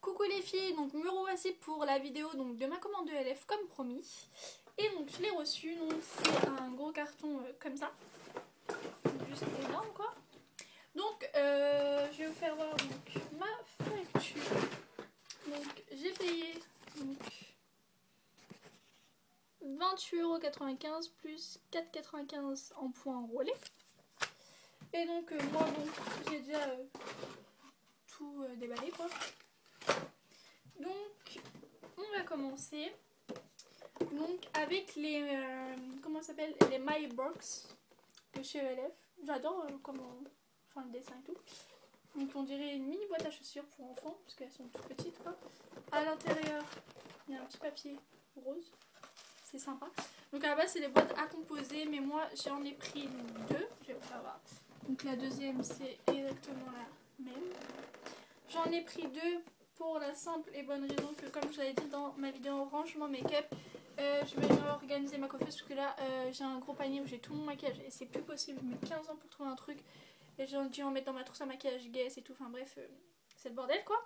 coucou les filles, donc me revoici pour la vidéo donc, de ma commande de LF comme promis. Et donc je l'ai reçu, donc c'est un gros carton comme ça, juste énorme quoi. Donc je vais vous faire voir donc, ma facture. Donc j'ai payé donc 28,95 € plus 4,95 € en points enrôlés. Et donc moi bon j'ai déjà tout déballé quoi. Donc on va commencer donc avec les comment ça s'appelle, les My Box de chez ELF. J'adore comment enfin le dessin et tout. Donc on dirait une mini boîte à chaussures pour enfants parce qu'elles sont toutes petites quoi. À l'intérieur il y a un petit papier rose, c'est sympa. Donc à la base c'est les boîtes à composer, mais moi j'en ai pris deux, je vais vous faire voir. Donc la deuxième c'est exactement la même. J'en ai pris deux pour la simple et bonne raison que, comme je l'avais dit dans ma vidéo rangement make-up, je vais réorganiser ma coiffeuse parce que là j'ai un gros panier où j'ai tout mon maquillage et c'est plus possible. Je mets 15 ans pour trouver un truc et j'ai dû en mettre dans ma trousse à maquillage Guess et tout. Enfin bref, c'est le bordel quoi.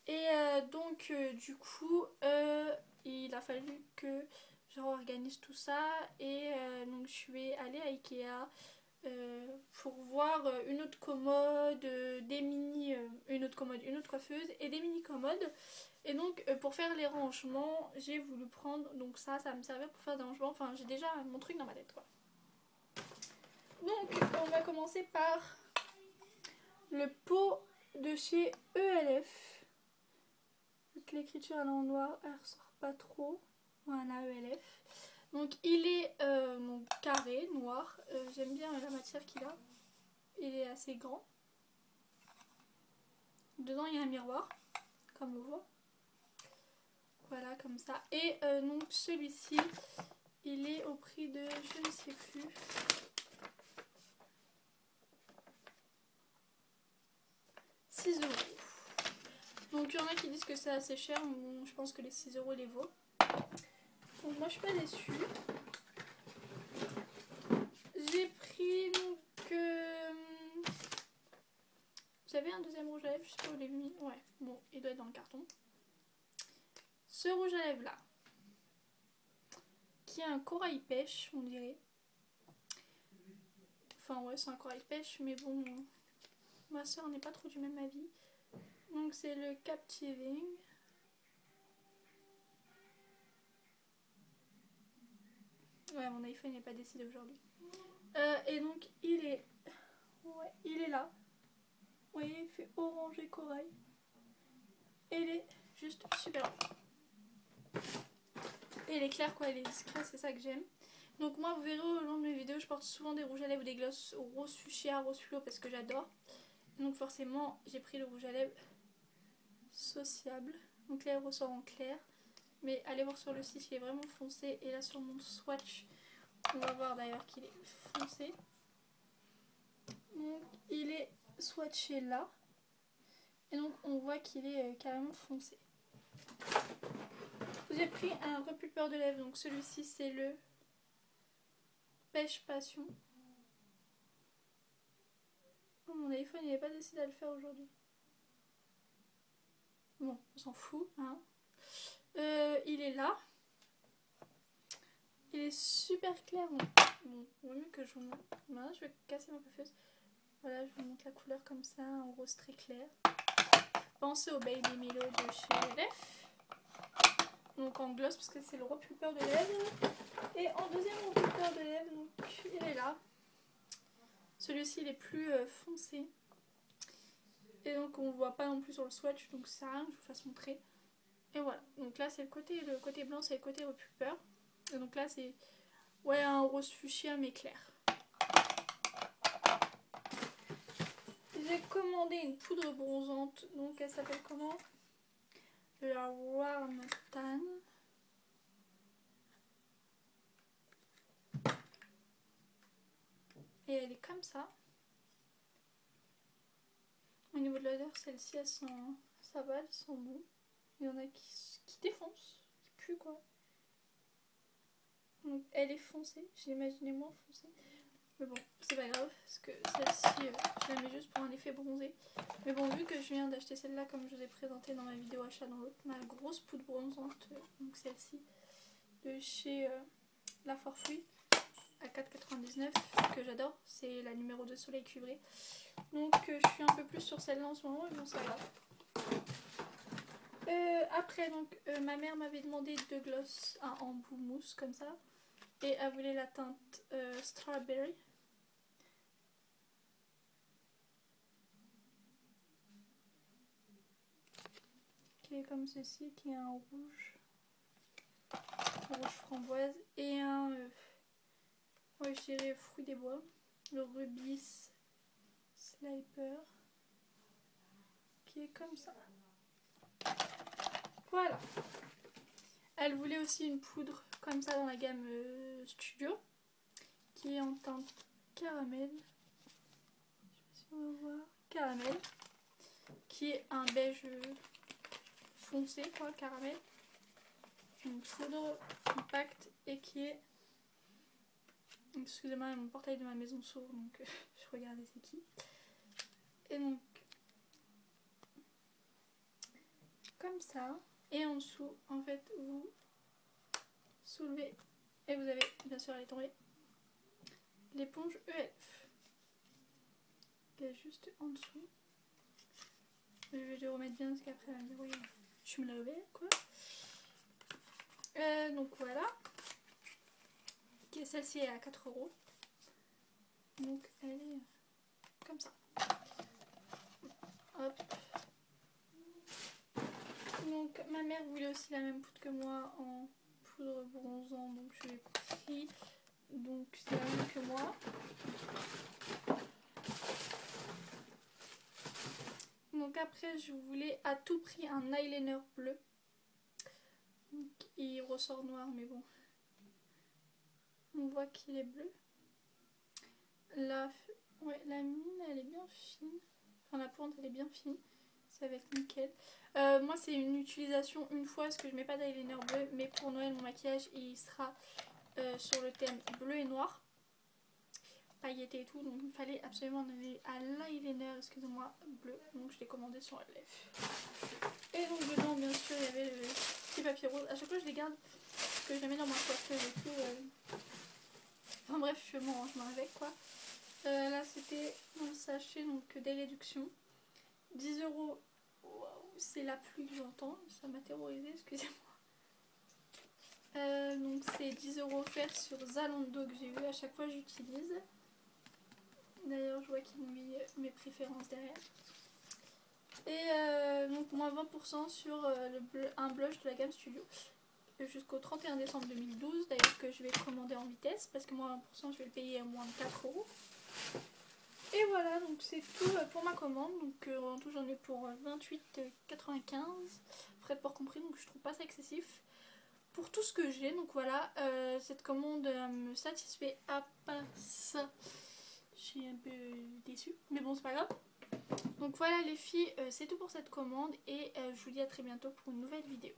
Et donc du coup il a fallu que je réorganise tout ça et donc je suis allée à Ikea pour voir une autre commode, des mini, une autre commode, une autre coiffeuse et des mini commodes. Et donc pour faire les rangements j'ai voulu prendre donc ça va me servir pour faire des rangements. Enfin j'ai déjà mon truc dans ma tête quoi. Donc on va commencer par le pot de chez ELF. Donc l'écriture elle est en noir, elle ressort pas trop. Voilà ELF. Donc il est donc, carré, noir. J'aime bien la matière qu'il a. Il est assez grand. Dedans il y a un miroir, comme on voit. Voilà, comme ça. Et donc celui-ci, il est au prix de, je ne sais plus, €6. Donc il y en a qui disent que c'est assez cher, mais bon, je pense que les 6 € les vaut. Donc moi je suis pas déçue. J'ai pris donc j'avais un deuxième rouge à lèvres, je sais pas où je l'ai mis. Ouais, bon, il doit être dans le carton. Ce rouge à lèvres là, qui est un corail pêche, on dirait. Enfin ouais, c'est un corail pêche, mais bon, ma soeur n'est pas trop du même avis. Donc c'est le Captiving. Ouais, mon iPhone n'est pas décidé aujourd'hui. Et donc il est, ouais, il est là. Vous voyez, il fait orange et corail. Et il est juste super beau. Et il est clair quoi, il est discret, c'est ça que j'aime. Donc moi vous verrez au long de mes vidéos, je porte souvent des rouges à lèvres ou des glosses rose fuchsia, rose fluo parce que j'adore. Donc forcément j'ai pris le rouge à lèvres sociable. Donc là il ressort en clair. Mais allez voir sur le site, il est vraiment foncé. Et là sur mon swatch, on va voir d'ailleurs qu'il est foncé. Donc il est swatché là. Et donc on voit qu'il est carrément foncé. J'ai pris un repulpeur de lèvres. Donc celui-ci c'est le Pêche Passion. Oh, mon iPhone il n'est pas décidé à le faire aujourd'hui. Bon, on s'en fout. Hein. Il est là. Il est super clair. Bon, vaut mieux que je vous montre. Voilà, je vais casser ma coiffeuse. Voilà, je vous montre la couleur comme ça, en rose très clair. Pensez au Baby Milo de chez ELF. Donc en gloss parce que c'est le repulpeur de lèvres. Et en deuxième repulpeur de lèvres, donc il est là. Celui-ci il est plus foncé. Et donc on ne voit pas non plus sur le swatch, donc ça sert à rien que je vous fasse montrer. Et voilà, donc là c'est le côté blanc, c'est le côté repulpeur. Et donc là c'est ouais, un rose fuchsia mais clair. J'ai commandé une poudre bronzante, donc elle s'appelle comment? La Warm Tan. Et elle est comme ça. Au niveau de l'odeur, celle-ci, elle sent, ça va, elle sent bon. Il y en a qui défoncent, qui puent quoi. Donc elle est foncée, je l'imaginais moins foncée. Mais bon, c'est pas grave, parce que celle-ci, je la mets juste pour un effet bronzé. Mais bon, vu que je viens d'acheter celle-là, comme je vous ai présenté dans ma vidéo achat dans l'autre, ma grosse poudre bronzante, donc celle-ci, de chez La Forfuit, à 4,99, que j'adore. C'est la numéro 2 Soleil Cuivré. Donc je suis un peu plus sur celle-là en ce moment, et bon, ça va. Après, donc, ma mère m'avait demandé 2 glosses, un embout mousse, comme ça. Et elle voulait la teinte Strawberry. Qui est comme ceci, qui est un rouge framboise et un ouais, je dirais fruit des bois, le Rubis Sliper, qui est comme ça. Voilà. Elle voulait aussi une poudre comme ça dans la gamme Studio, qui est en teinte caramel. Je sais pas si on va voir. Caramel, qui est un beige foncé, quoi, caramel. Une poudre compacte et qui est... Excusez-moi, mon portail de ma maison s'ouvre, donc je regardais c'est qui. Et donc, comme ça. Et en dessous, en fait, vous soulevez et vous avez, bien sûr, elle est tombée, l'éponge ELF. Qui est juste en dessous. Je vais le remettre bien parce qu'après elle va me dire oui, je me la levais, quoi. Donc voilà. Celle-ci est à 4 €. Donc elle est comme ça. Hop. Donc ma mère voulait aussi la même poudre que moi en poudre bronzant, donc je l'ai pris. Donc c'est la même que moi. Donc après je voulais à tout prix un eyeliner bleu. Donc, il ressort noir mais bon. On voit qu'il est bleu. La mine elle est bien fine. Enfin la pointe elle est bien fine. Ça va être nickel. Moi c'est une utilisation une fois parce que je mets pas d'eyeliner bleu. Mais pour Noël mon maquillage il sera sur le thème bleu et noir. Pailleté et tout. Donc il fallait absolument aller à l'eyeliner, excusez-moi, bleu. Donc je l'ai commandé sur LF. Et donc dedans bien sûr il y avait le petit papier rose. À chaque fois je les garde parce que je les mets dans ma coiffeuse et tout. Enfin bref je m'en avec quoi. Là c'était dans le sachet donc des réductions. 10 €. Waouh, c'est la pluie que j'entends. Ça m'a terrorisée, excusez-moi. Donc c'est 10 € offerts sur Zalando que j'ai eu. À chaque fois j'utilise. D'ailleurs je vois qu'ils m'ont mis mes préférences derrière. Et donc moins 20% sur un blush de la gamme Studio. Jusqu'au 31 décembre 2012. D'ailleurs que je vais commander en vitesse. Parce que moins 20% je vais le payer à moins de 4 €. Et voilà, donc c'est tout pour ma commande. Donc en tout j'en ai pour 28,95 €, frais de port compris, donc je trouve pas ça excessif pour tout ce que j'ai. Donc voilà, cette commande me satisfait à part ça. Je suis un peu déçue, mais bon c'est pas grave. Donc voilà les filles, c'est tout pour cette commande et je vous dis à très bientôt pour une nouvelle vidéo.